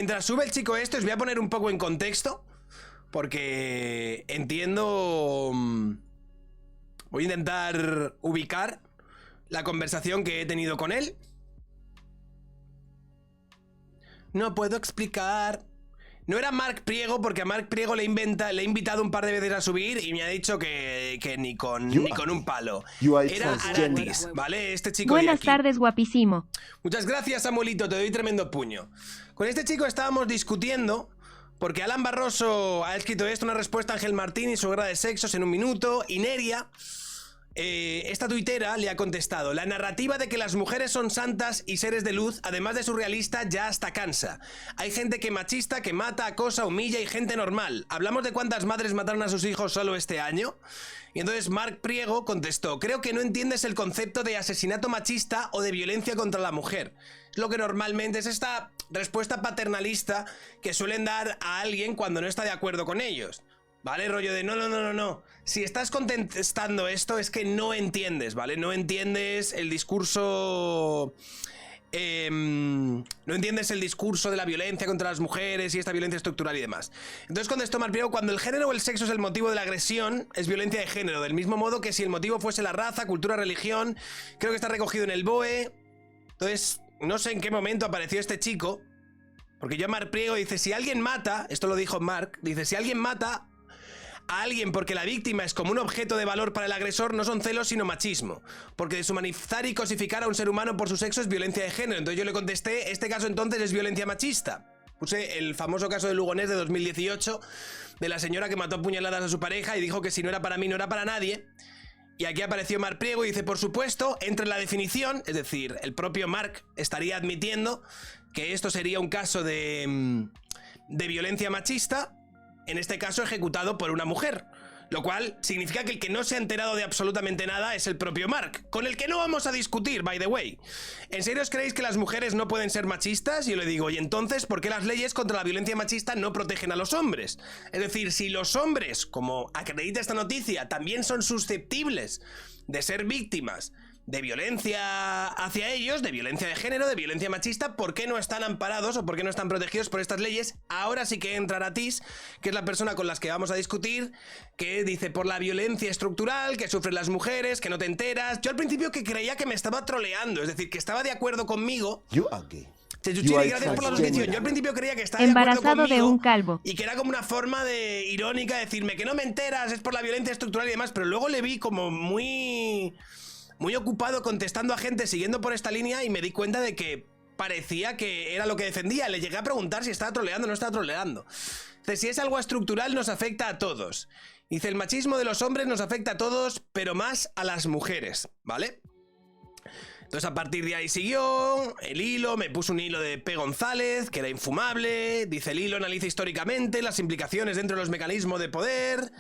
Mientras sube el chico esto, os voy a poner un poco en contexto, porque entiendo... Voy a intentar ubicar la conversación que he tenido con él. No puedo explicar... No era Marc Priego, porque a Marc Priego le he invitado un par de veces a subir y me ha dicho que ni con un palo. Era Aratis, ¿vale? Este chico. Buenas tardes, guapísimo. Muchas gracias, Samuelito, te doy tremendo puño. Con este chico estábamos discutiendo porque Alan Barroso ha escrito esto, una respuesta a Ángel Martín y su guerra de sexos en un minuto, y Neria... esta tuitera le ha contestado: la narrativa de que las mujeres son santas y seres de luz, además de surrealista, ya hasta cansa. Hay gente que machista, que mata, acosa, humilla, y gente normal. ¿Hablamos de cuántas madres mataron a sus hijos solo este año? Y entonces Marc Priego contestó: creo que no entiendes el concepto de asesinato machista o de violencia contra la mujer. Es lo que normalmente es esta respuesta paternalista que suelen dar a alguien cuando no está de acuerdo con ellos. ¿Vale? Rollo de no. Si estás contestando esto es que no entiendes, ¿vale? No entiendes el discurso... no entiendes el discurso de la violencia contra las mujeres y esta violencia estructural y demás. Entonces contestó Marc Priego: cuando el género o el sexo es el motivo de la agresión, es violencia de género. Del mismo modo que si el motivo fuese la raza, cultura, religión. Creo que está recogido en el BOE. Entonces, no sé en qué momento apareció este chico, porque yo a Marc Priego dice: si alguien mata, esto lo dijo Marc, dice: si alguien mata a alguien porque la víctima es como un objeto de valor para el agresor, no son celos sino machismo, porque deshumanizar y cosificar a un ser humano por su sexo es violencia de género. Entonces yo le contesté: este caso entonces es violencia machista. Puse el famoso caso de Lugonés de 2018, de la señora que mató a puñaladas a su pareja y dijo que si no era para mí no era para nadie. Y aquí apareció Marc Priego y dice: por supuesto, entra en la definición, es decir, el propio Marc estaría admitiendo que esto sería un caso de violencia machista, en este caso ejecutado por una mujer, lo cual significa que el que no se ha enterado de absolutamente nada es el propio Marc, con el que no vamos a discutir, by the way. ¿En serio os creéis que las mujeres no pueden ser machistas? Y yo le digo: ¿y entonces por qué las leyes contra la violencia machista no protegen a los hombres? Es decir, si los hombres, como acredita esta noticia, también son susceptibles de ser víctimas de violencia hacia ellos, de violencia de género, de violencia machista, ¿por qué no están amparados o por qué no están protegidos por estas leyes? Ahora sí que entra Aratis, que es la persona con las que vamos a discutir, que dice: por la violencia estructural que sufren las mujeres, que no te enteras. Yo al principio que creía que me estaba troleando, es decir, que estaba de acuerdo conmigo. Chechuchiri, gracias por la suscripción. Yo al principio creía que estaba embarazado de acuerdo conmigo, de un calvo, y que era como una forma de irónica decirme que no me enteras, es por la violencia estructural y demás, pero luego le vi como muy ocupado contestando a gente siguiendo por esta línea y me di cuenta de que parecía que era lo que defendía. Le llegué a preguntar si estaba troleando o no estaba troleando. Dice: si es algo estructural nos afecta a todos. Dice: el machismo de los hombres nos afecta a todos, pero más a las mujeres, ¿vale? Entonces a partir de ahí siguió el hilo, me puso un hilo de P. González, que era infumable. Dice: el hilo analiza históricamente las implicaciones dentro de los mecanismos de poder.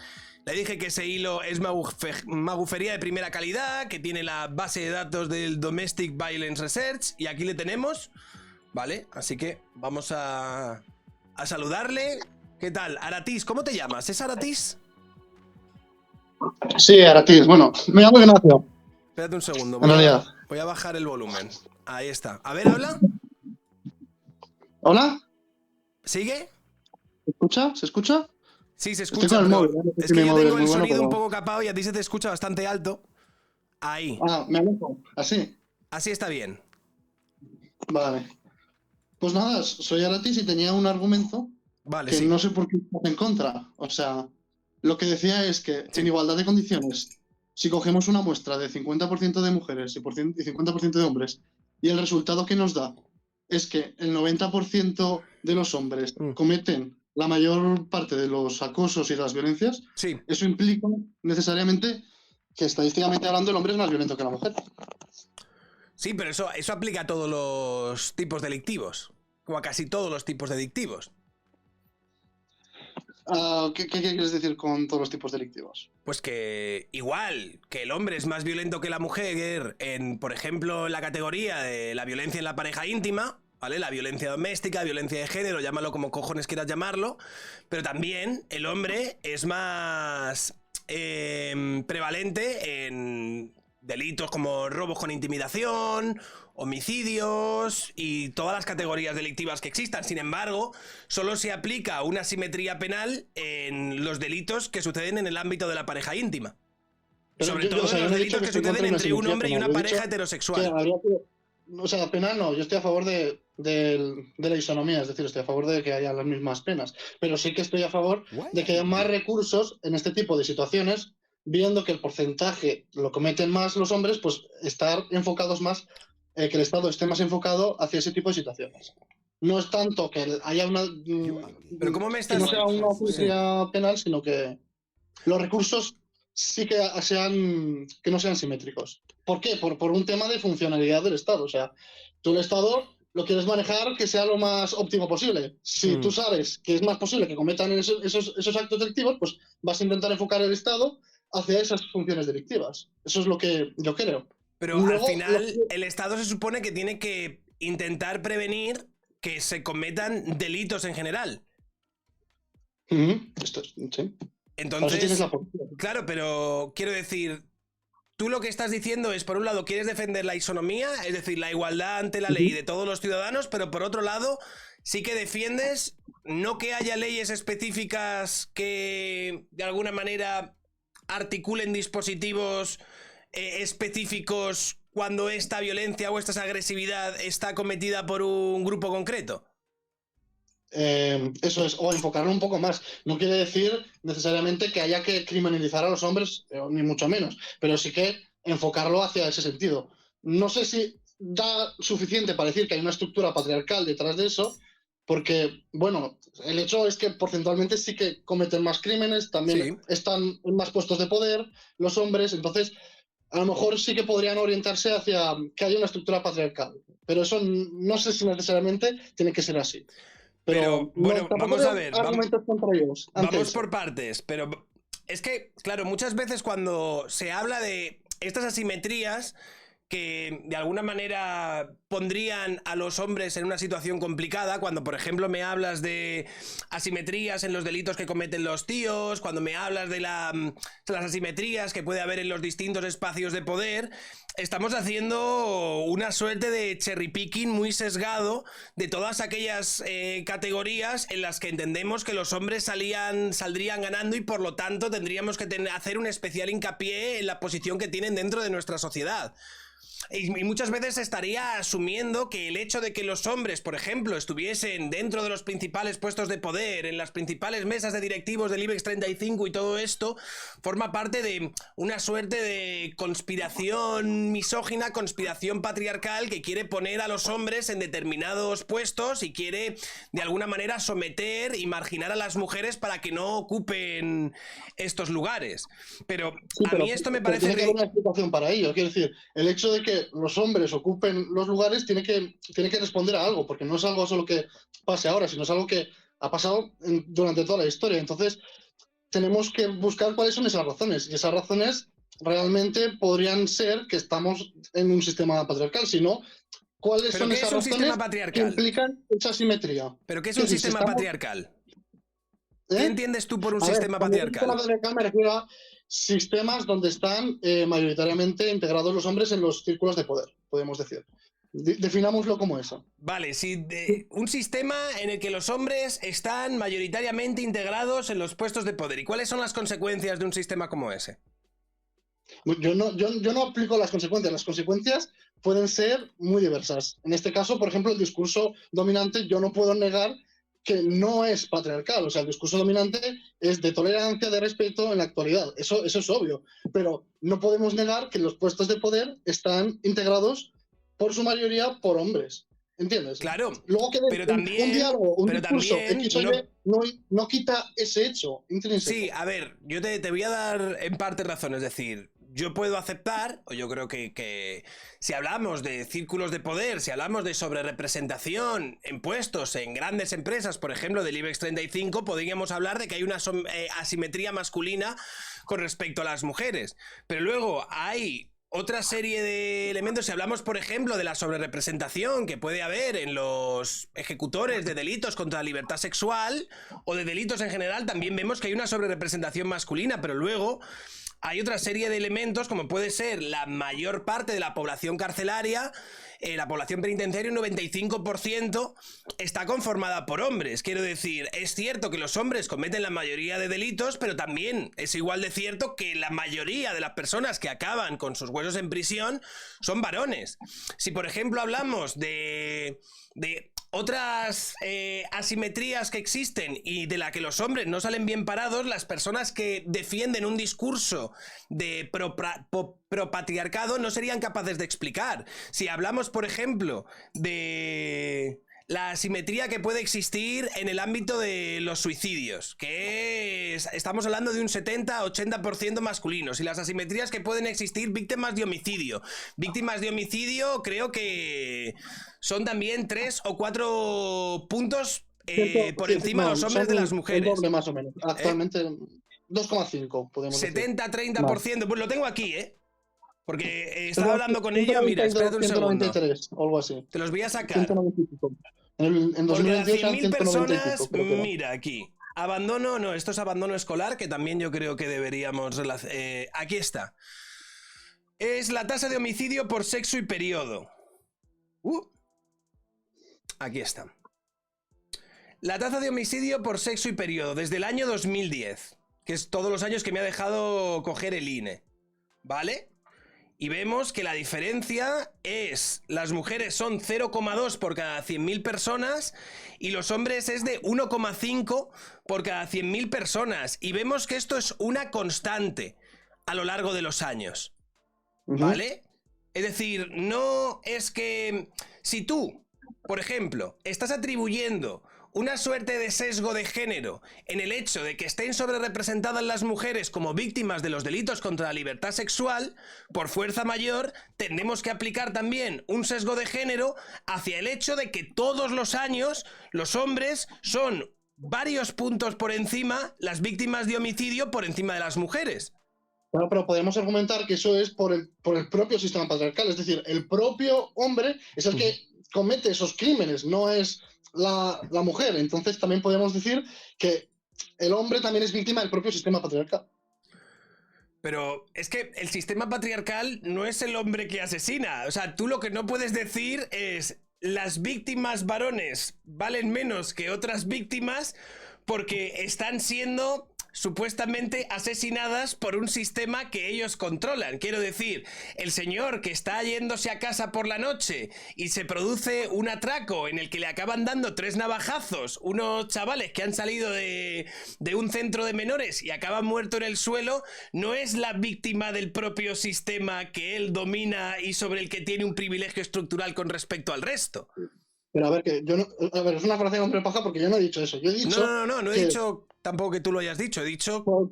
Le dije que ese hilo es magufería de primera calidad, que tiene la base de datos del Domestic Violence Research, y aquí le tenemos, ¿vale? Así que vamos a saludarle. ¿Qué tal? Aratis, ¿cómo te llamas? ¿Es Aratis? Sí, Aratis. Bueno, me llamo Ignacio. Espérate un segundo, voy a bajar el volumen. Ahí está. A ver, habla. ¿Hola? ¿Sigue? ¿Se escucha? ¿Se escucha? Sí, se escucha, con el pero móvil, es que yo tengo el sonido pero... un poco capado y a ti se te escucha bastante alto. Ahí. Ah, me alejo. ¿Así? Así está bien. Vale. Pues nada, soy Aratis y tenía un argumento Vale, que sí. no sé por qué estás en contra. O sea, lo que decía es que Sí. en igualdad de condiciones, si cogemos una muestra de 50% de mujeres y 50% de hombres, y el resultado que nos da es que el 90% de los hombres cometen la mayor parte de los acosos y las violencias, Sí. eso implica necesariamente que estadísticamente hablando el hombre es más violento que la mujer. Sí, pero eso aplica a todos los tipos delictivos, o a casi todos los tipos delictivos. ¿Qué quieres decir con todos los tipos delictivos? Pues que igual que el hombre es más violento que la mujer en, por ejemplo, en la categoría de la violencia en la pareja íntima, ¿vale? La violencia doméstica, violencia de género, llámalo como cojones quieras llamarlo, pero también el hombre es más prevalente en delitos como robos con intimidación, homicidios y todas las categorías delictivas que existan. Sin embargo, solo se aplica una asimetría penal en los delitos que suceden en el ámbito de la pareja íntima. Sobre todo en los delitos que suceden entre un hombre y una pareja heterosexual. O sea, penal no, yo estoy a favor de la isonomía, es decir, estoy a favor de que haya las mismas penas, pero sí que estoy a favor de que haya más recursos en este tipo de situaciones, viendo que el porcentaje lo cometen más los hombres, pues estar enfocados más, que el Estado esté más enfocado hacia ese tipo de situaciones. No es tanto que haya una... Pero ¿cómo me estás...? Que no sea una justicia penal, sino que los recursos sí que no sean simétricos. ¿Por qué? Por un tema de funcionalidad del Estado. O sea, tú el Estado lo quieres manejar que sea lo más óptimo posible. Si tú sabes que es más posible que cometan esos actos delictivos, pues vas a intentar enfocar el Estado hacia esas funciones delictivas. Eso es lo que yo creo. Pero luego, al final, el Estado se supone que tiene que intentar prevenir que se cometan delitos en general. Sí. Entonces, claro, pero quiero decir, tú lo que estás diciendo es, por un lado, quieres defender la isonomía, es decir, la igualdad ante la ley de todos los ciudadanos, pero por otro lado, sí que defiendes no que haya leyes específicas que, de alguna manera, articulen dispositivos específicos cuando esta violencia o esta agresividad está cometida por un grupo concreto. Eso es, o enfocarlo un poco más. No quiere decir necesariamente que haya que criminalizar a los hombres, ni mucho menos, pero sí que enfocarlo hacia ese sentido. No sé si da suficiente para decir que hay una estructura patriarcal detrás de eso, porque, bueno, el hecho es que porcentualmente sí que cometen más crímenes, también están en más puestos de poder los hombres, entonces a lo mejor sí que podrían orientarse hacia que haya una estructura patriarcal, pero eso no sé si necesariamente tiene que ser así. Pero bueno, vamos a ver, vamos por partes, pero es que, claro, muchas veces cuando se habla de estas asimetrías que de alguna manera pondrían a los hombres en una situación complicada, cuando por ejemplo me hablas de asimetrías en los delitos que cometen los tíos, cuando me hablas de las asimetrías que puede haber en los distintos espacios de poder, estamos haciendo una suerte de cherry picking muy sesgado de todas aquellas categorías en las que entendemos que los hombres saldrían ganando y por lo tanto tendríamos que hacer un especial hincapié en la posición que tienen dentro de nuestra sociedad. Y muchas veces estaría asumiendo que el hecho de que los hombres, por ejemplo, estuviesen dentro de los principales puestos de poder, en las principales mesas de directivos del IBEX 35 y todo esto, forma parte de una suerte de conspiración misógina, conspiración patriarcal que quiere poner a los hombres en determinados puestos y quiere de alguna manera someter y marginar a las mujeres para que no ocupen estos lugares. Pero a mí esto me parece... Tiene que haber una explicación para ello. Quiero decir, el hecho de que los hombres ocupen los lugares tiene que responder a algo, porque no es algo solo que pase ahora, sino es algo que ha pasado durante toda la historia. Entonces, tenemos que buscar cuáles son esas razones, y esas razones realmente podrían ser que estamos en un sistema patriarcal, si no, ¿cuáles son esas razones que implican esa asimetría? ¿Pero qué es un sistema patriarcal? ¿Qué entiendes tú por un sistema patriarcal? Un sistema patriarcal me refiero a sistemas donde están mayoritariamente integrados los hombres en los círculos de poder, podemos decir. Definámoslo como eso. Vale, un sistema en el que los hombres están mayoritariamente integrados en los puestos de poder. ¿Y cuáles son las consecuencias de un sistema como ese? Yo no aplico las consecuencias. Las consecuencias pueden ser muy diversas. En este caso, por ejemplo, el discurso dominante, yo no puedo negar que no es patriarcal. O sea, el discurso dominante es de tolerancia, de respeto en la actualidad. Eso es obvio. Pero no podemos negar que los puestos de poder están integrados por su mayoría por hombres. ¿Entiendes? Claro. Luego que pero también, un diálogo, un discurso X o Y no quita ese hecho intrínseco. Sí, a ver, yo te voy a dar en parte razón. Es decir, yo puedo aceptar, o yo creo que si hablamos de círculos de poder, si hablamos de sobrerepresentación en puestos en grandes empresas, por ejemplo, del IBEX 35, podríamos hablar de que hay una asimetría masculina con respecto a las mujeres. Pero luego hay otra serie de elementos, si hablamos, por ejemplo, de la sobrerepresentación que puede haber en los ejecutores de delitos contra la libertad sexual o de delitos en general, también vemos que hay una sobrerepresentación masculina, pero luego hay otra serie de elementos, como puede ser la mayor parte de la población carcelaria, la población penitenciaria, un 95% está conformada por hombres. Quiero decir, es cierto que los hombres cometen la mayoría de delitos, pero también es igual de cierto que la mayoría de las personas que acaban con sus huesos en prisión son varones. Si, por ejemplo, hablamos de otras asimetrías que existen y de la que los hombres no salen bien parados, las personas que defienden un discurso de propatriarcado no serían capaces de explicar. Si hablamos, por ejemplo, de la asimetría que puede existir en el ámbito de los suicidios, que estamos hablando de un 70-80% masculinos, y las asimetrías que pueden existir víctimas de homicidio. Víctimas de homicidio creo que son también 3 o 4 puntos por encima de los hombres de las mujeres. Un doble más o menos. Actualmente 2,5 podemos decir. 70-30%. Pues lo tengo aquí, porque estaba hablando con ella. Mira, espérate un segundo. 193 o algo así. Te los voy a sacar. 195. En Porque a 2010 100.000 personas, creo. mira aquí. Abandono, no, esto es abandono escolar, que también yo creo que deberíamos... aquí está. Es la tasa de homicidio por sexo y periodo. Aquí está. La tasa de homicidio por sexo y periodo desde el año 2010, que es todos los años que me ha dejado coger el INE, ¿vale? Y vemos que la diferencia es, las mujeres son 0,2 por cada 100.000 personas y los hombres es de 1,5 por cada 100.000 personas. Y vemos que esto es una constante a lo largo de los años, ¿vale? Es decir, no es que si tú, por ejemplo, estás atribuyendo una suerte de sesgo de género en el hecho de que estén sobrerepresentadas las mujeres como víctimas de los delitos contra la libertad sexual, por fuerza mayor, tendremos que aplicar también un sesgo de género hacia el hecho de que todos los años los hombres son varios puntos por encima, las víctimas de homicidio por encima de las mujeres. Bueno, pero podemos argumentar que eso es por el propio sistema patriarcal, es decir, el propio hombre es el que comete esos crímenes, no es la mujer. Entonces también podemos decir que el hombre también es víctima del propio sistema patriarcal. Pero es que el sistema patriarcal no es el hombre que asesina. O sea, tú lo que no puedes decir es las víctimas varones valen menos que otras víctimas porque están siendo supuestamente asesinadas por un sistema que ellos controlan. Quiero decir, el señor que está yéndose a casa por la noche y se produce un atraco en el que le acaban dando 3 navajazos unos chavales que han salido de un centro de menores y acaban muertos en el suelo, no es la víctima del propio sistema que él domina y sobre el que tiene un privilegio estructural con respecto al resto. Pero a ver, que yo no, a ver, es una frase de hombre paja porque yo no he dicho eso. Yo he dicho no he dicho tampoco que tú lo hayas dicho, he dicho... Por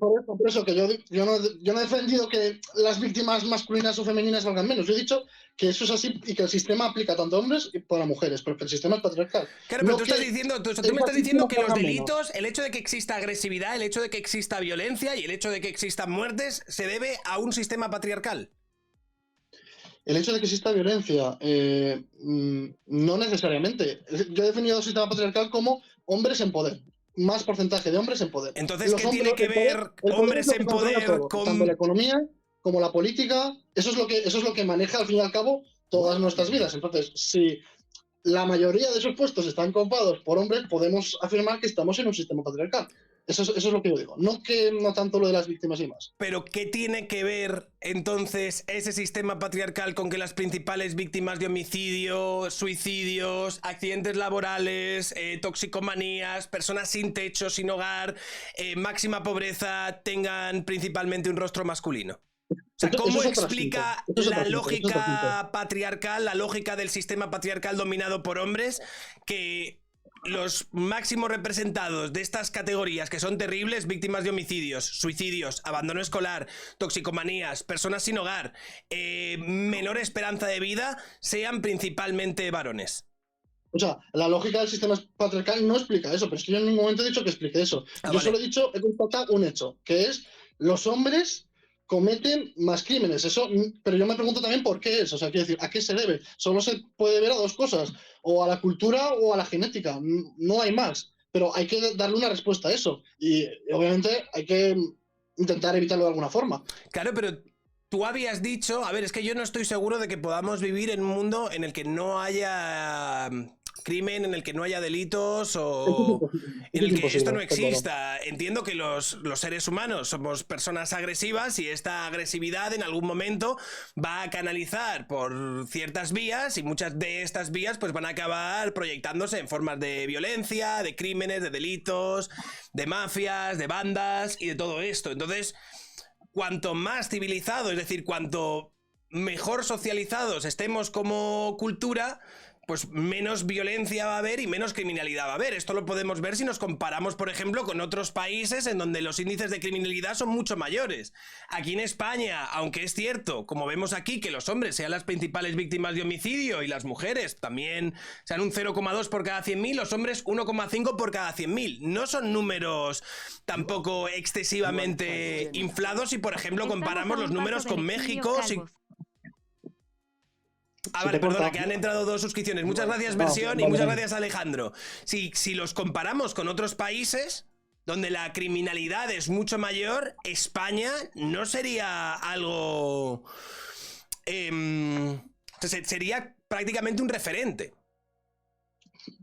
eso que yo no he defendido que las víctimas masculinas o femeninas valgan menos. Yo he dicho que eso es así y que el sistema aplica tanto a hombres y para mujeres, porque el sistema es patriarcal. Claro, pero tú me estás diciendo que los delitos, el hecho de que exista agresividad, el hecho de que exista violencia y el hecho de que existan muertes se debe a un sistema patriarcal. El hecho de que exista violencia, no necesariamente. Yo he definido el sistema patriarcal como hombres en poder. Más porcentaje de hombres en poder. Entonces, ¿qué tiene que ver hombres en poder con...? Tanto la economía como la política, eso es lo que maneja al fin y al cabo todas nuestras vidas. Entonces, si la mayoría de esos puestos están copados por hombres, podemos afirmar que estamos en un sistema patriarcal. Eso es lo que yo digo. No tanto lo de las víctimas y más. Pero ¿qué tiene que ver entonces ese sistema patriarcal con que las principales víctimas de homicidio, suicidios, accidentes laborales, toxicomanías, personas sin techo, sin hogar, máxima pobreza, tengan principalmente un rostro masculino? O sea, ¿cómo explica la lógica patriarcal, la lógica del sistema patriarcal dominado por hombres, que los máximos representados de estas categorías, que son terribles, víctimas de homicidios, suicidios, abandono escolar, toxicomanías, personas sin hogar, menor esperanza de vida, sean principalmente varones? O sea, la lógica del sistema patriarcal no explica eso, pero es que yo en ningún momento he dicho que explique eso. Yo solo he constatado un hecho, que es los hombres cometen más crímenes, eso, pero yo me pregunto también por qué es, o sea, quiero decir, ¿a qué se debe? Solo se puede ver a dos cosas, o a la cultura o a la genética, no hay más, pero hay que darle una respuesta a eso, y obviamente hay que intentar evitarlo de alguna forma. Claro, pero tú habías dicho, a ver, es que yo no estoy seguro de que podamos vivir en un mundo en el que no haya crimen, en el que no haya delitos o en el que esto no exista. Entiendo que los seres humanos somos personas agresivas y esta agresividad en algún momento va a canalizar por ciertas vías y muchas de estas vías pues van a acabar proyectándose en formas de violencia, de crímenes, de delitos, de mafias, de bandas y de todo esto. Entonces, cuanto más civilizado, es decir, cuanto mejor socializados estemos como cultura, pues menos violencia va a haber y menos criminalidad va a haber. Esto lo podemos ver si nos comparamos, por ejemplo, con otros países en donde los índices de criminalidad son mucho mayores. Aquí en España, aunque es cierto, como vemos aquí, que los hombres sean las principales víctimas de homicidio y las mujeres también sean un 0,2 por cada 100.000, los hombres 1,5 por cada 100.000. No son números tampoco excesivamente inflados si, por ejemplo, comparamos los números con México. Ah, vale, perdona, que han entrado 2 suscripciones. Muchas gracias, Versión, y muchas gracias, Alejandro. Si los comparamos con otros países donde la criminalidad es mucho mayor, España no sería algo... sería prácticamente un referente.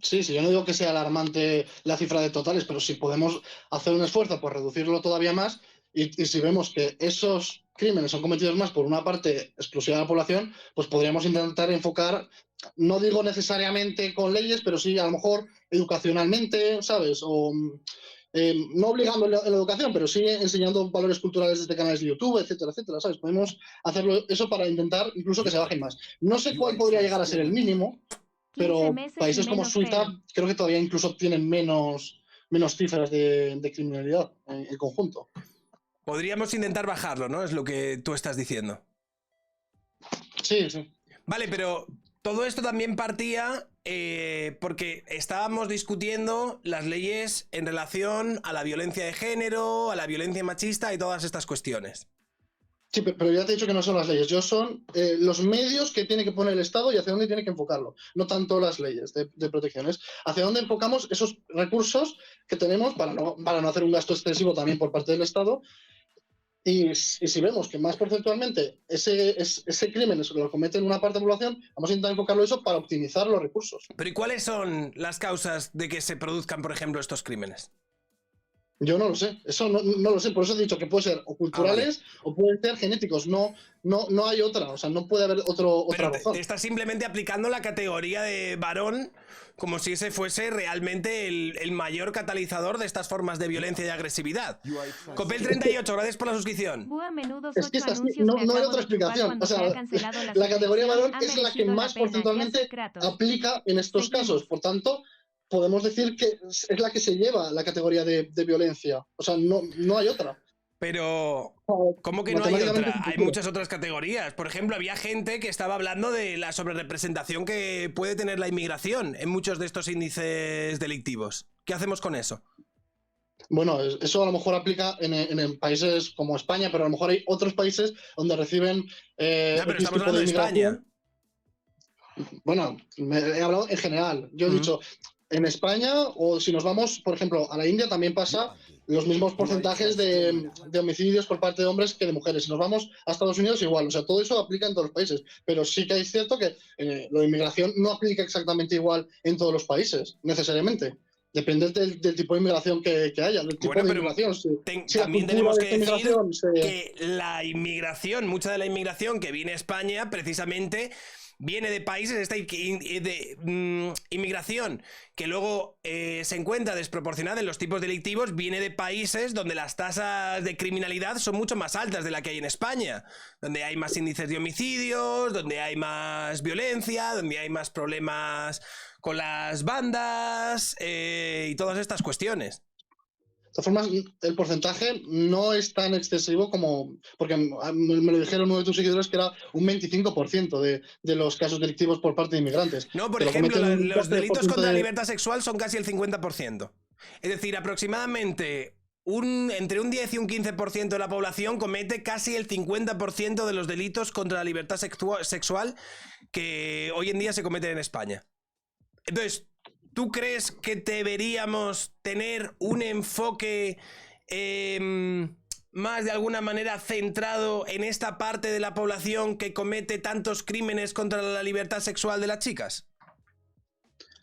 Sí, yo no digo que sea alarmante la cifra de totales, pero si podemos hacer un esfuerzo por reducirlo todavía más y si vemos que esos crímenes son cometidos más por una parte exclusiva de la población, pues podríamos intentar enfocar, no digo necesariamente con leyes, pero sí a lo mejor educacionalmente, ¿sabes? O no obligando en la educación, pero sí enseñando valores culturales desde canales de YouTube, etcétera, etcétera, ¿sabes? Podemos hacerlo eso para intentar incluso que se bajen más. No sé cuál podría llegar a ser el mínimo, pero países como Suiza creo que todavía incluso tienen menos cifras de criminalidad en conjunto. Podríamos intentar bajarlo, ¿no? Es lo que tú estás diciendo. Sí. Vale, pero todo esto también partía porque estábamos discutiendo las leyes en relación a la violencia de género, a la violencia machista y todas estas cuestiones. Sí, pero ya te he dicho que no son las leyes, son los medios que tiene que poner el Estado y hacia dónde tiene que enfocarlo, no tanto las leyes de protecciones. Hacia dónde enfocamos esos recursos que tenemos para no hacer un gasto excesivo también por parte del Estado. Y si vemos que más porcentualmente ese crimen lo comete en una parte de la población, vamos a intentar enfocarlo eso para optimizar los recursos. Pero ¿y cuáles son las causas de que se produzcan, por ejemplo, estos crímenes? Yo no lo sé, eso no lo sé, por eso he dicho que puede ser o culturales o pueden ser genéticos, no hay otra, o sea, no puede haber otra razón. Te estás simplemente aplicando la categoría de varón como si ese fuese realmente el mayor catalizador de estas formas de violencia y agresividad. Copel38, gracias por la suscripción. Es que no hay otra explicación, o sea, la categoría varón es la que más porcentualmente aplica en estos casos, por tanto... podemos decir que es la que se lleva la categoría de violencia. O sea, no hay otra. Pero, ¿cómo que no hay otra? Hay muchas otras categorías. Por ejemplo, había gente que estaba hablando de la sobrerepresentación que puede tener la inmigración en muchos de estos índices delictivos. ¿Qué hacemos con eso? Bueno, eso a lo mejor aplica en países como España, pero a lo mejor hay otros países donde reciben... pero estamos hablando de España. Bueno, he hablado en general. Yo he dicho... En España, o si nos vamos, por ejemplo, a la India, también pasa los mismos porcentajes de homicidios por parte de hombres que de mujeres. Si nos vamos a Estados Unidos, igual. O sea, todo eso aplica en todos los países. Pero sí que es cierto que lo de inmigración no aplica exactamente igual en todos los países, necesariamente. Depende del tipo de inmigración que haya, del tipo de inmigración. También tenemos que decir que la inmigración, mucha de la inmigración que viene a España, precisamente... viene de países, esta inmigración que luego se encuentra desproporcionada en los tipos delictivos, viene de países donde las tasas de criminalidad son mucho más altas de la que hay en España, donde hay más índices de homicidios, donde hay más violencia, donde hay más problemas con las bandas y todas estas cuestiones. De todas formas, el porcentaje no es tan excesivo como... Porque me lo dijeron uno de tus seguidores que era un 25% de los casos delictivos por parte de inmigrantes. No, por ejemplo, los delitos contra la libertad sexual son casi el 50%. Es decir, aproximadamente entre un 10 y un 15% de la población comete casi el 50% de los delitos contra la libertad sexual que hoy en día se cometen en España. Entonces... ¿tú crees que deberíamos tener un enfoque más de alguna manera centrado en esta parte de la población que comete tantos crímenes contra la libertad sexual de las chicas?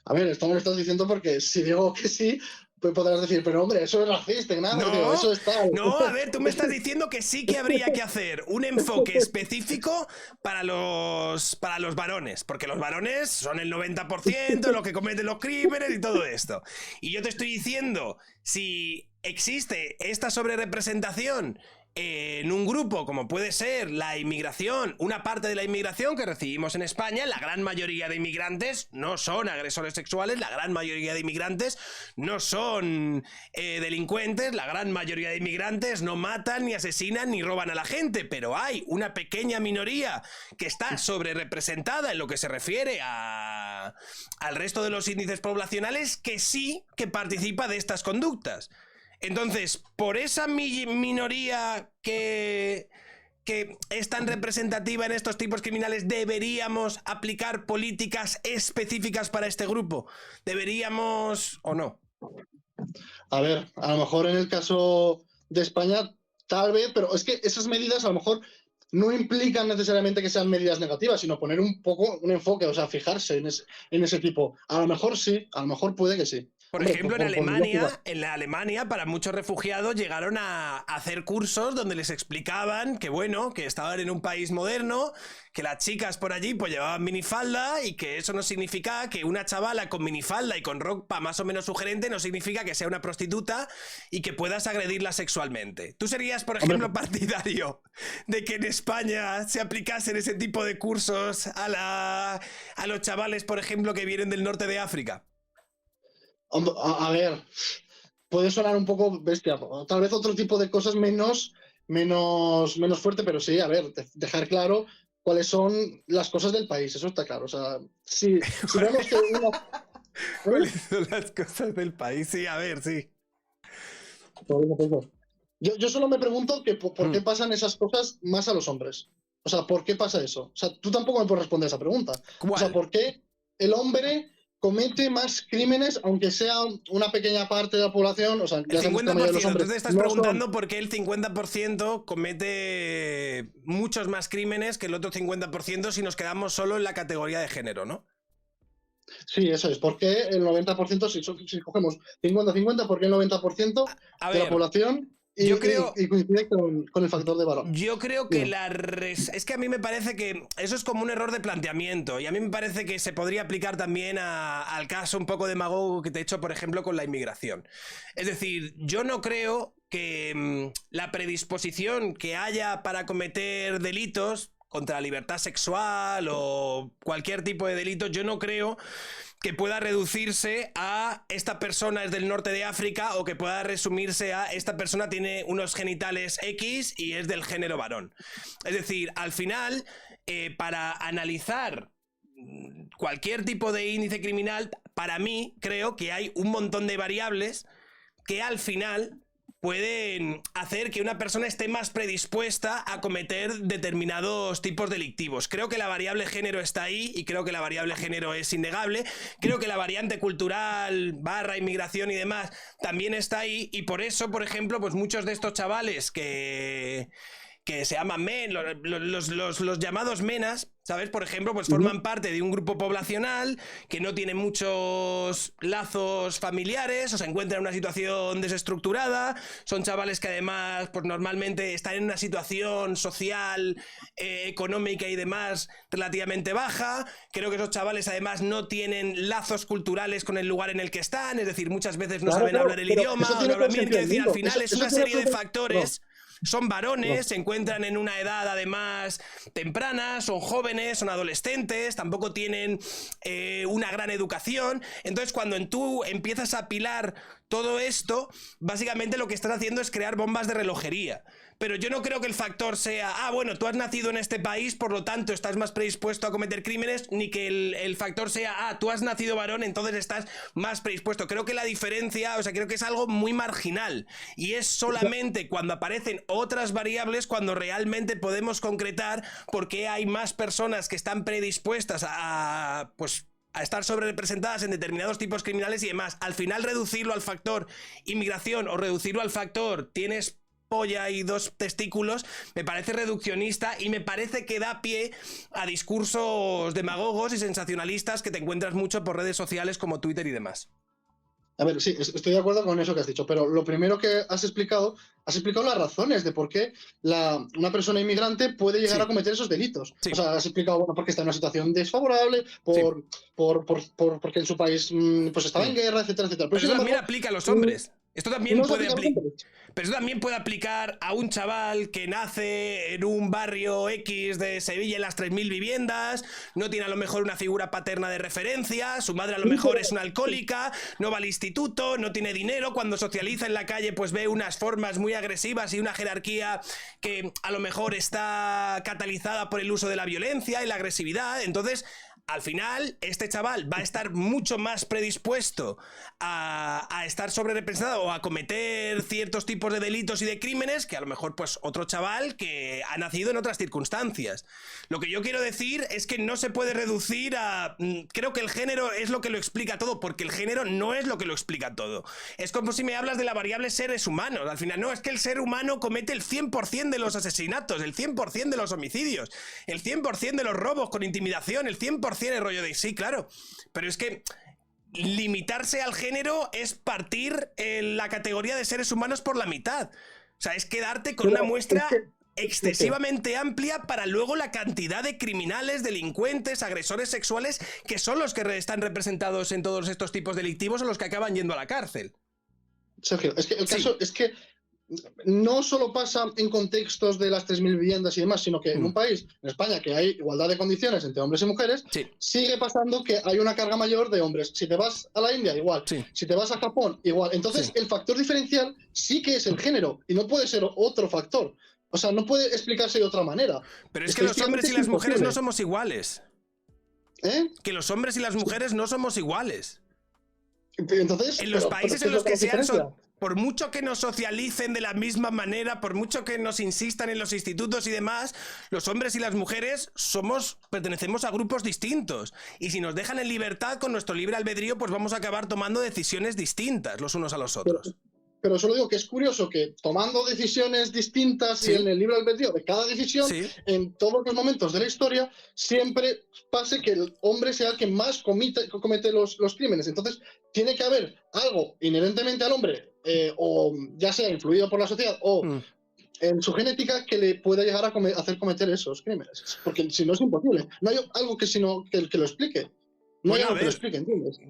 A ver, esto me lo estás diciendo porque si digo que sí, pues podrás decir, pero hombre, eso es racista, nada, No, digo, eso está... no, a ver, tú me estás diciendo que sí que habría que hacer un enfoque específico para los varones, porque los varones son el 90% de los que cometen los crímenes y todo esto. Y yo te estoy diciendo, si existe esta sobrerepresentación en un grupo como puede ser la inmigración, una parte de la inmigración que recibimos en España, la gran mayoría de inmigrantes no son agresores sexuales, la gran mayoría de inmigrantes no son delincuentes, la gran mayoría de inmigrantes no matan, ni asesinan, ni roban a la gente, pero hay una pequeña minoría que está sobrerepresentada en lo que se refiere al resto de los índices poblacionales que sí que participa de estas conductas. Entonces, por esa minoría que es tan representativa en estos tipos criminales, ¿deberíamos aplicar políticas específicas para este grupo? ¿Deberíamos o no? A ver, a lo mejor en el caso de España, tal vez, pero es que esas medidas a lo mejor no implican necesariamente que sean medidas negativas, sino poner un poco un enfoque, o sea, fijarse en ese tipo. A lo mejor sí, a lo mejor puede que sí. Por ejemplo, en la Alemania, para muchos refugiados llegaron a hacer cursos donde les explicaban que, bueno, que estaban en un país moderno, que las chicas por allí pues llevaban minifalda y que eso no significa que una chavala con minifalda y con ropa más o menos sugerente no significa que sea una prostituta y que puedas agredirla sexualmente. ¿Tú serías, por ejemplo, partidario de que en España se aplicasen ese tipo de cursos a los chavales, por ejemplo, que vienen del norte de África? A ver, puede sonar un poco bestia, tal vez otro tipo de cosas menos fuerte, pero sí, a ver, dejar claro cuáles son las cosas del país, eso está claro. O sea, si vemos que ¿Cuáles son las cosas del país? Sí, a ver, sí. Yo solo me pregunto que por qué pasan esas cosas más a los hombres. O sea, ¿por qué pasa eso? O sea, tú tampoco me puedes responder esa pregunta. ¿Cuál? O sea, ¿por qué el hombre comete más crímenes, aunque sea una pequeña parte de la población? O sea, el 50%. Entonces te estás preguntando por qué el 50% comete muchos más crímenes que el otro 50% si nos quedamos solo en la categoría de género, ¿no? Sí, eso es. ¿Por qué el 90%, si cogemos 50-50, por qué el 90% de la población y coincide con el factor de varón? Yo creo que es que a mí me parece que eso es como un error de planteamiento y a mí me parece que se podría aplicar también al caso un poco demagogo que te he hecho, por ejemplo, con la inmigración. Es decir, yo no creo que la predisposición que haya para cometer delitos contra la libertad sexual o cualquier tipo de delito, yo no creo que pueda reducirse a esta persona es del norte de África o que pueda resumirse a esta persona tiene unos genitales X y es del género varón. Es decir, al final, para analizar cualquier tipo de índice criminal, para mí creo que hay un montón de variables que al final pueden hacer que una persona esté más predispuesta a cometer determinados tipos delictivos. Creo que la variable género está ahí y creo que la variable género es innegable. Creo que la variante cultural, inmigración y demás también está ahí y por eso, por ejemplo, pues muchos de estos chavales que se llaman men, los llamados menas, ¿sabes? Por ejemplo, pues forman parte de un grupo poblacional que no tiene muchos lazos familiares o se encuentran en una situación desestructurada, son chavales que además pues normalmente están en una situación social, económica y demás relativamente baja. Creo que esos chavales además no tienen lazos culturales con el lugar en el que están, es decir, muchas veces no saben hablar el idioma o no hablan bien, quiero decir, al final es una serie de factores... Son varones, se encuentran en una edad además temprana, son jóvenes, son adolescentes, tampoco tienen una gran educación. Entonces, cuando tú empiezas a apilar todo esto, básicamente lo que estás haciendo es crear bombas de relojería. Pero yo no creo que el factor sea, bueno, tú has nacido en este país, por lo tanto estás más predispuesto a cometer crímenes, ni que el factor sea, tú has nacido varón, entonces estás más predispuesto. Creo que la diferencia, o sea, creo que es algo muy marginal. Y es solamente cuando aparecen otras variables cuando realmente podemos concretar por qué hay más personas que están predispuestas a estar sobrerepresentadas en determinados tipos criminales y demás. Al final reducirlo al factor inmigración o reducirlo al factor tienes polla y 2 testículos, me parece reduccionista y me parece que da pie a discursos demagogos y sensacionalistas que te encuentras mucho por redes sociales como Twitter y demás. A ver, sí, estoy de acuerdo con eso que has dicho, pero lo primero que has explicado las razones de por qué una persona inmigrante puede llegar a cometer esos delitos. O sea, has explicado, bueno, porque está en una situación desfavorable, porque en su país pues estaba en guerra, etcétera, etcétera. Pero eso también aplica a los hombres. Esto también puede aplicar. Pero eso también puede aplicar a un chaval que nace en un barrio X de Sevilla en las 3.000 viviendas, no tiene a lo mejor una figura paterna de referencia, su madre a lo mejor es una alcohólica, no va al instituto, no tiene dinero, cuando socializa en la calle pues ve unas formas muy agresivas y una jerarquía que a lo mejor está catalizada por el uso de la violencia y la agresividad. Entonces, al final, este chaval va a estar mucho más predispuesto a estar sobrerepresentado o a cometer ciertos tipos de delitos y de crímenes que a lo mejor pues otro chaval que ha nacido en otras circunstancias. Lo que yo quiero decir es que no se puede reducir a... Creo que el género es lo que lo explica todo, porque el género no es lo que lo explica todo. Es como si me hablas de la variable seres humanos. Al final, no, es que el ser humano comete el 100% de los asesinatos, el 100% de los homicidios, el 100% de los robos con intimidación, el 100% el rollo de... Sí, claro, pero es que limitarse al género es partir en la categoría de seres humanos por la mitad. O sea, es quedarte con una muestra excesivamente amplia para luego la cantidad de criminales, delincuentes, agresores sexuales que son los que están representados en todos estos tipos delictivos o los que acaban yendo a la cárcel. Sergio, es que el caso es que no solo pasa en contextos de las 3.000 viviendas y demás, sino que en un país, en España, que hay igualdad de condiciones entre hombres y mujeres, sigue pasando que hay una carga mayor de hombres. Si te vas a la India, igual. Si te vas a Japón, igual. Entonces, el factor diferencial sí que es el género y no puede ser otro factor. O sea, no puede explicarse de otra manera. Pero es que los hombres y las mujeres no somos iguales. Que los hombres y las mujeres no somos iguales. Entonces, en los países en los que se han... Por mucho que nos socialicen de la misma manera, por mucho que nos insistan en los institutos y demás, los hombres y las mujeres pertenecemos a grupos distintos. Y si nos dejan en libertad con nuestro libre albedrío, pues vamos a acabar tomando decisiones distintas los unos a los otros. Pero solo digo que es curioso que tomando decisiones distintas y en el libre albedrío de cada decisión, en todos los momentos de la historia, siempre pase que el hombre sea el que más comete los crímenes. Entonces, tiene que haber algo inherentemente al hombre, o ya sea influido por la sociedad o en su genética, que le pueda llegar a hacer cometer esos crímenes. Porque si no es imposible. No hay algo que lo explique. No hay algo que lo explique, ¿entiendes?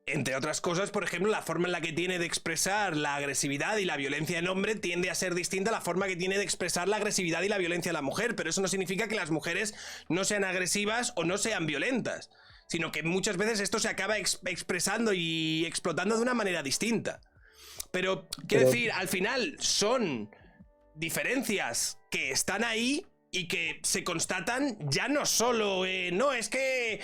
Entre otras cosas, por ejemplo, la forma en la que tiene de expresar la agresividad y la violencia en hombre tiende a ser distinta a la forma que tiene de expresar la agresividad y la violencia en la mujer, pero eso no significa que las mujeres no sean agresivas o no sean violentas, sino que muchas veces esto se acaba expresando y explotando de una manera distinta. Pero, quiero decir, al final son diferencias que están ahí y que se constatan ya no solo... no, es que...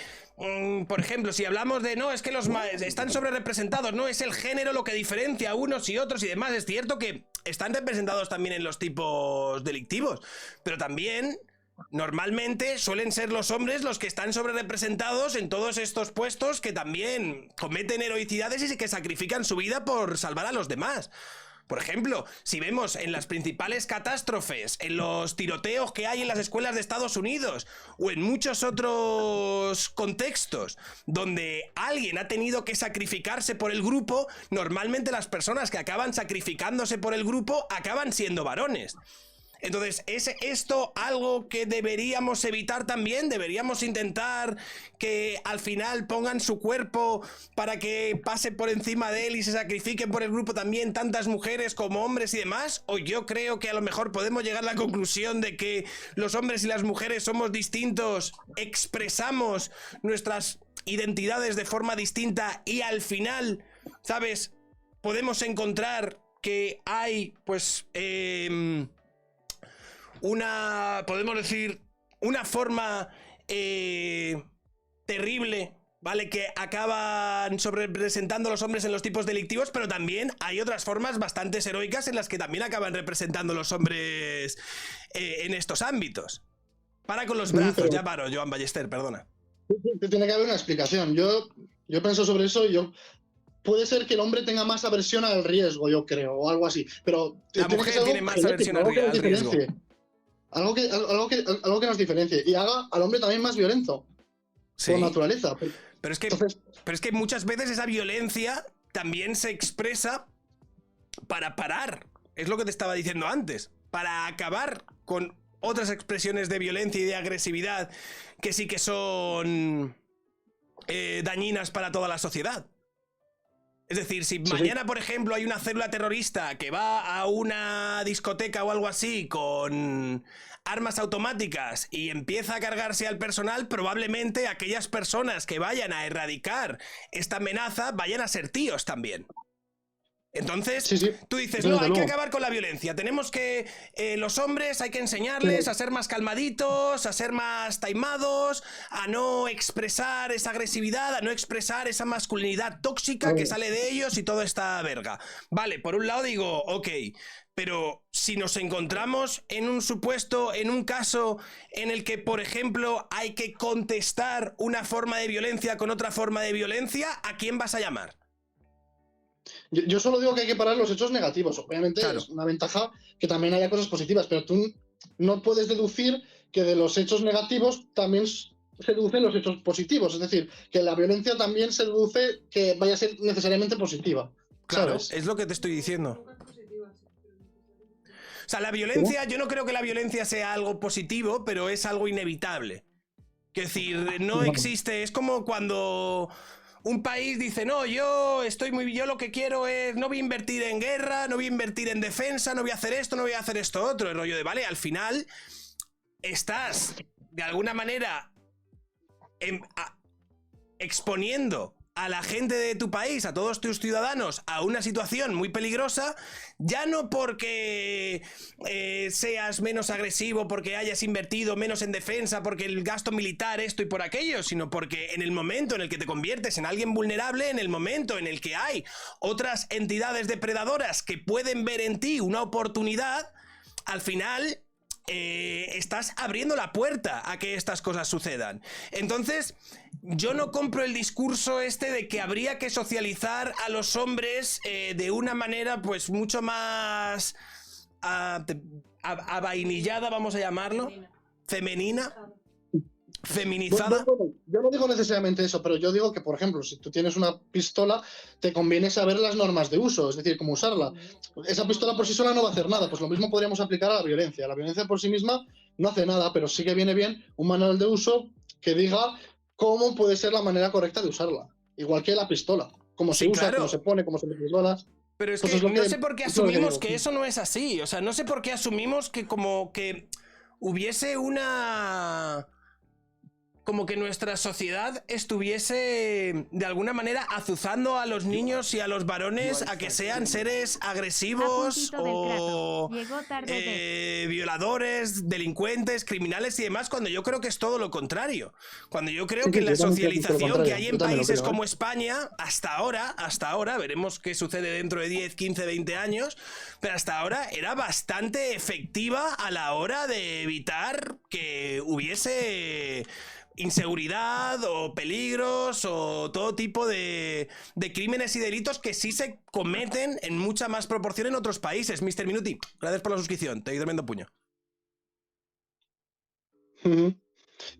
por ejemplo, si hablamos de no, es que los están sobrerepresentados, no, es el género lo que diferencia a unos y otros y demás. Es cierto que están representados también en los tipos delictivos, pero también normalmente suelen ser los hombres los que están sobrerepresentados en todos estos puestos que también cometen heroicidades y que sacrifican su vida por salvar a los demás. Por ejemplo, si vemos en las principales catástrofes, en los tiroteos que hay en las escuelas de Estados Unidos o en muchos otros contextos donde alguien ha tenido que sacrificarse por el grupo, normalmente las personas que acaban sacrificándose por el grupo acaban siendo varones. Entonces, ¿es esto algo que deberíamos evitar también? ¿Deberíamos intentar que al final pongan su cuerpo para que pase por encima de él y se sacrifiquen por el grupo también tantas mujeres como hombres y demás? ¿O yo creo que a lo mejor podemos llegar a la conclusión de que los hombres y las mujeres somos distintos, expresamos nuestras identidades de forma distinta y al final, ¿sabes? Podemos encontrar que hay, pues, podemos decir, una forma terrible, ¿vale? Que acaban sobrerepresentando a los hombres en los tipos delictivos, pero también hay otras formas bastante heroicas en las que también acaban representando a los hombres en estos ámbitos. Para con los brazos, ya paro, Joan Ballester, perdona. Tiene que haber una explicación. Yo pienso sobre eso y yo puede ser que el hombre tenga más aversión al riesgo, yo creo, o algo así. Pero la mujer tiene más aversión al riesgo. Algo que nos diferencie y haga al hombre también más violento. Sí. Por naturaleza. Pero es que muchas veces esa violencia también se expresa para parar. Es lo que te estaba diciendo antes. Para acabar con otras expresiones de violencia y de agresividad que sí que son dañinas para toda la sociedad. Es decir, si mañana, por ejemplo, hay una célula terrorista que va a una discoteca o algo así con armas automáticas y empieza a cargarse al personal, probablemente aquellas personas que vayan a erradicar esta amenaza vayan a ser tíos también. Entonces, tú dices, no, hay que acabar con la violencia. Tenemos que, los hombres hay que enseñarles a ser más calmaditos, a ser más taimados, a no expresar esa agresividad, a no expresar esa masculinidad tóxica que sale de ellos y toda esta verga. Vale, por un lado digo, ok, pero si nos encontramos en un supuesto, en un caso en el que, por ejemplo, hay que contestar una forma de violencia con otra forma de violencia, ¿a quién vas a llamar? Yo solo digo que hay que parar los hechos negativos. Obviamente es una ventaja que también haya cosas positivas, pero tú no puedes deducir que de los hechos negativos también se deducen los hechos positivos. Es decir, que la violencia también se deduce que vaya a ser necesariamente positiva. Claro, ¿sabes? Es lo que te estoy diciendo. O sea, la violencia, yo no creo que la violencia sea algo positivo, pero es algo inevitable. Es decir, no existe, es como cuando un país dice, no, yo lo que quiero es, no voy a invertir en guerra, no voy a invertir en defensa, no voy a hacer esto, no voy a hacer esto otro. El rollo de, vale, al final estás, de alguna manera, exponiendo a la gente de tu país, a todos tus ciudadanos, a una situación muy peligrosa, ya no porque seas menos agresivo, porque hayas invertido menos en defensa, porque el gasto militar, esto y por aquello, sino porque en el momento en el que te conviertes en alguien vulnerable, en el momento en el que hay otras entidades depredadoras que pueden ver en ti una oportunidad, al final estás abriendo la puerta a que estas cosas sucedan. Entonces, yo no compro el discurso este de que habría que socializar a los hombres de una manera pues mucho más avainillada, vamos a llamarlo, femenina, feminizada. Yo no digo necesariamente eso, pero yo digo que, por ejemplo, si tú tienes una pistola, te conviene saber las normas de uso, es decir, cómo usarla. Esa pistola por sí sola no va a hacer nada, pues lo mismo podríamos aplicar a la violencia. La violencia por sí misma no hace nada, pero sí que viene bien un manual de uso que diga cómo puede ser la manera correcta de usarla. Igual que la pistola, cómo se usa, cómo se pone, cómo se mete las balas. Pero es que no sé por qué asumimos que eso no es así. O sea, no sé por qué asumimos que como que hubiese una... como que nuestra sociedad estuviese de alguna manera azuzando a los niños y a los varones a que sean seres agresivos o violadores, delincuentes, criminales y demás, cuando yo creo que es todo lo contrario. Cuando yo creo que la socialización que hay en países como España, hasta ahora, veremos qué sucede dentro de 10, 15, 20 años, pero hasta ahora era bastante efectiva a la hora de evitar que hubiese inseguridad o peligros o todo tipo de crímenes y delitos que sí se cometen en mucha más proporción en otros países. Mr. Minuti, gracias por la suscripción, te doy tremendo puño.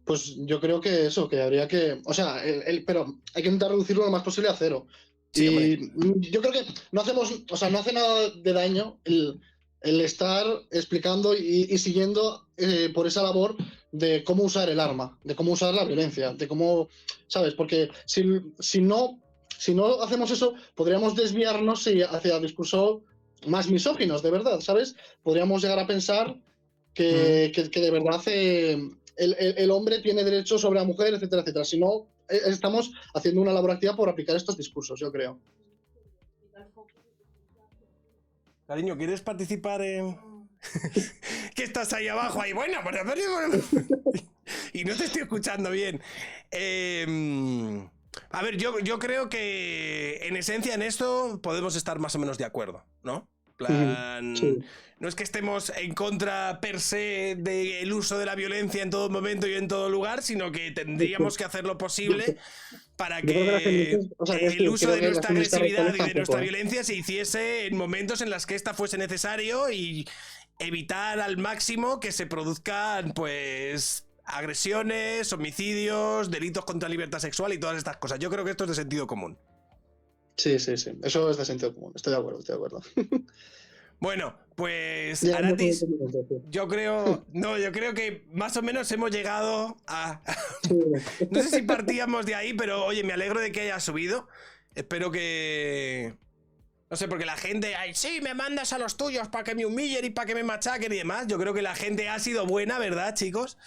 Pues yo creo que eso, que habría que... O sea, pero hay que intentar reducirlo lo más posible a cero. Sí, y yo creo que no hace nada de daño el estar explicando y siguiendo por esa labor de cómo usar el arma, de cómo usar la violencia, de cómo, ¿sabes? Porque si no hacemos eso, podríamos desviarnos hacia discursos más misóginos, de verdad, ¿sabes? Podríamos llegar a pensar que de verdad el hombre tiene derechos sobre la mujer, etcétera, etcétera. Si no, estamos haciendo una labor activa por aplicar estos discursos, yo creo. Cariño, ¿quieres participar en...? ¿Qué estás ahí abajo? Ahí, bueno, y no te estoy escuchando bien. A ver, yo creo que en esencia en esto podemos estar más o menos de acuerdo, ¿no? Plan, Sí. no es que estemos en contra per se del uso de la violencia en todo momento y en todo lugar, sino que tendríamos que hacer lo posible para Yo creo que las que feministas, o sea, que el uso creo de que las nuestra feministas agresividad radicales y de tampoco, nuestra violencia se hiciese en momentos en los que esta fuese necesario y evitar al máximo que se produzcan, pues, agresiones, homicidios, delitos contra la libertad sexual y todas estas cosas. Yo creo que esto es de sentido común. Sí, sí, sí. Eso es de sentido común. Estoy de acuerdo, estoy de acuerdo. Bueno, pues, Llegamos a Aratis, este minuto, sí. yo creo que más o menos hemos llegado a... Sí. No sé si partíamos de ahí, pero oye, me alegro de que haya subido. Espero que... No sé, porque la gente, ay, sí, me mandas a los tuyos para que me humillen y para que me machaquen y demás. Yo creo que la gente ha sido buena, ¿verdad, chicos?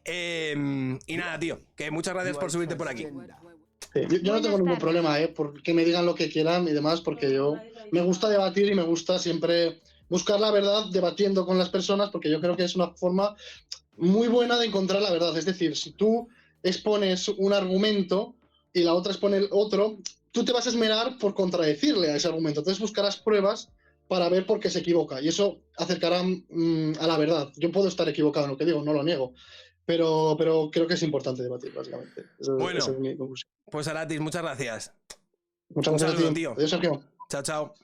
Y nada, tío, que muchas gracias por subirte por aquí. Sí, yo no tengo ningún problema, por que me digan lo que quieran y demás, porque yo me gusta debatir y me gusta siempre buscar la verdad debatiendo con las personas, porque yo creo que es una forma muy buena de encontrar la verdad. Es decir, si tú expones un argumento y la otra expone el otro, tú te vas a esmerar por contradecirle a ese argumento. Entonces buscarás pruebas para ver por qué se equivoca y eso acercará a la verdad. Yo puedo estar equivocado en lo que digo, no lo niego, pero creo que es importante debatir, básicamente. Bueno, esa es mi conclusión. pues Aratis, muchas gracias. Muchas Un gracias saludo, a ti. tío. Adiós, Sergio. Chao, chao.